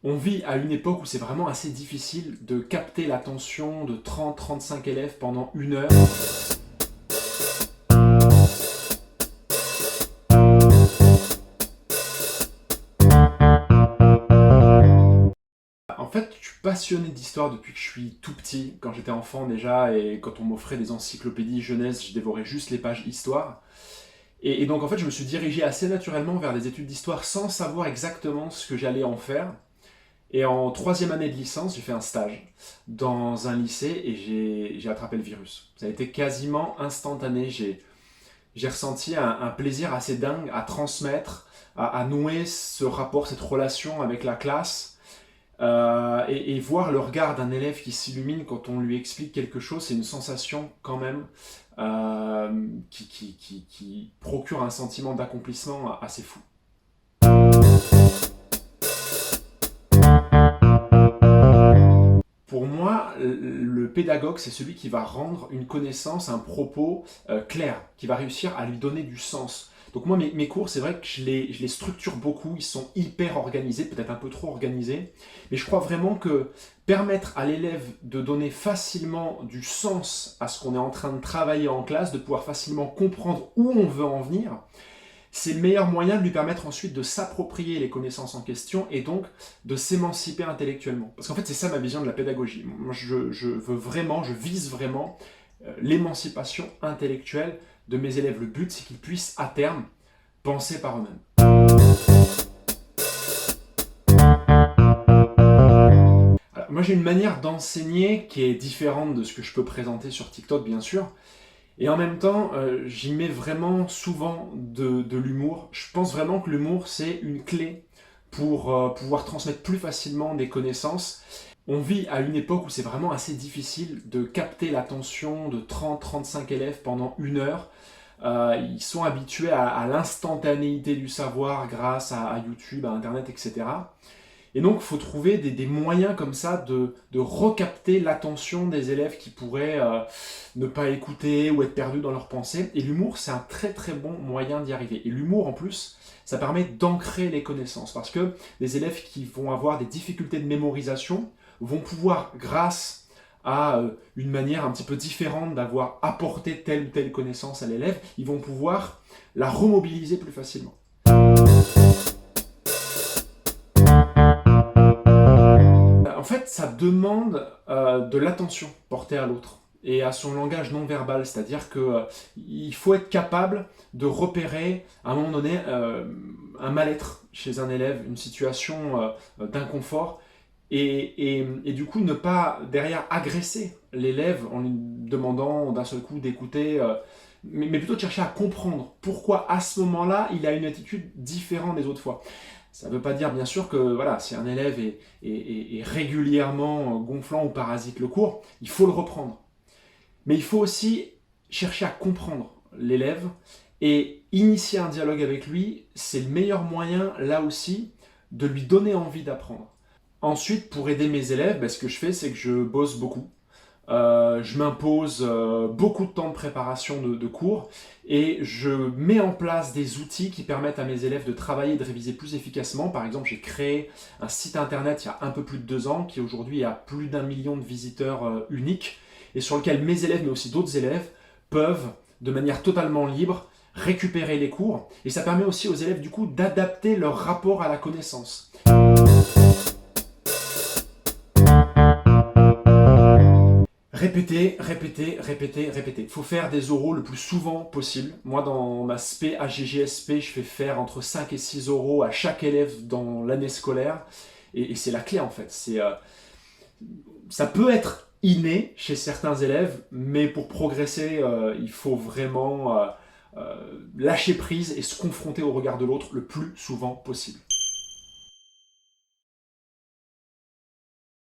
On vit à une époque où c'est vraiment assez difficile de capter l'attention de 30-35 élèves pendant une heure. En fait, je suis passionné d'histoire depuis que je suis tout petit, quand j'étais enfant déjà, et quand on m'offrait des encyclopédies jeunesse, je dévorais juste les pages histoire. Et donc en fait, je me suis dirigé assez naturellement vers des études d'histoire sans savoir exactement ce que j'allais en faire. Et en troisième année de licence, j'ai fait un stage dans un lycée et j'ai attrapé le virus. Ça a été quasiment instantané. J'ai ressenti un plaisir assez dingue à transmettre, à nouer ce rapport, cette relation avec la classe. Et voir le regard d'un élève qui s'illumine quand on lui explique quelque chose, c'est une sensation quand même qui procure un sentiment d'accomplissement assez fou. Pour moi, le pédagogue, c'est celui qui va rendre une connaissance, un propos clair, qui va réussir à lui donner du sens. Donc moi, mes cours, c'est vrai que je les structure beaucoup, ils sont hyper organisés, peut-être un peu trop organisés, mais je crois vraiment que permettre à l'élève de donner facilement du sens à ce qu'on est en train de travailler en classe, de pouvoir facilement comprendre où on veut en venir, c'est le meilleur moyen de lui permettre ensuite de s'approprier les connaissances en question et donc de s'émanciper intellectuellement. Parce qu'en fait, c'est ça ma vision de la pédagogie. Moi, je vise vraiment l'émancipation intellectuelle de mes élèves. Le but, c'est qu'ils puissent à terme penser par eux-mêmes. Alors, moi, j'ai une manière d'enseigner qui est différente de ce que je peux présenter sur TikTok, bien sûr. Et en même temps, j'y mets vraiment souvent de l'humour. Je pense vraiment que l'humour, c'est une clé pour pouvoir transmettre plus facilement des connaissances. On vit à une époque où c'est vraiment assez difficile de capter l'attention de 30-35 élèves pendant une heure. Ils sont habitués à l'instantanéité du savoir grâce à YouTube, à Internet, etc. Et donc, il faut trouver des moyens comme ça de recapter l'attention des élèves qui pourraient ne pas écouter ou être perdus dans leurs pensées. Et l'humour, c'est un très très bon moyen d'y arriver. Et l'humour, en plus, ça permet d'ancrer les connaissances. Parce que les élèves qui vont avoir des difficultés de mémorisation vont pouvoir, grâce à une manière un petit peu différente d'avoir apporté telle ou telle connaissance à l'élève, ils vont pouvoir la remobiliser plus facilement. En fait, ça demande de l'attention portée à l'autre et à son langage non verbal, c'est-à-dire que il faut être capable de repérer à un moment donné un mal-être chez un élève, une situation d'inconfort, et du coup ne pas derrière agresser l'élève en lui demandant d'un seul coup d'écouter, mais plutôt de chercher à comprendre pourquoi à ce moment-là il a une attitude différente des autres fois. Ça ne veut pas dire bien sûr que voilà, si un élève est régulièrement gonflant ou parasite le cours, il faut le reprendre. Mais il faut aussi chercher à comprendre l'élève et initier un dialogue avec lui, c'est le meilleur moyen là aussi de lui donner envie d'apprendre. Ensuite, pour aider mes élèves, ce que je fais, c'est que je bosse beaucoup. Je m'impose beaucoup de temps de préparation de cours et je mets en place des outils qui permettent à mes élèves de travailler et de réviser plus efficacement. Par exemple, j'ai créé un site internet il y a un peu plus de 2 ans qui aujourd'hui a plus d'1 million de visiteurs uniques et sur lequel mes élèves, mais aussi d'autres élèves, peuvent, de manière totalement libre, récupérer les cours. Et ça permet aussi aux élèves, du coup, d'adapter leur rapport à la connaissance. Répéter, répéter, répéter, répéter. Il faut faire des oraux le plus souvent possible. Moi, dans ma SP AGGSP, je fais faire entre 5 et 6 oraux à chaque élève dans l'année scolaire. Et c'est la clé, en fait. Ça peut être inné chez certains élèves, mais pour progresser, il faut vraiment lâcher prise et se confronter au regard de l'autre le plus souvent possible.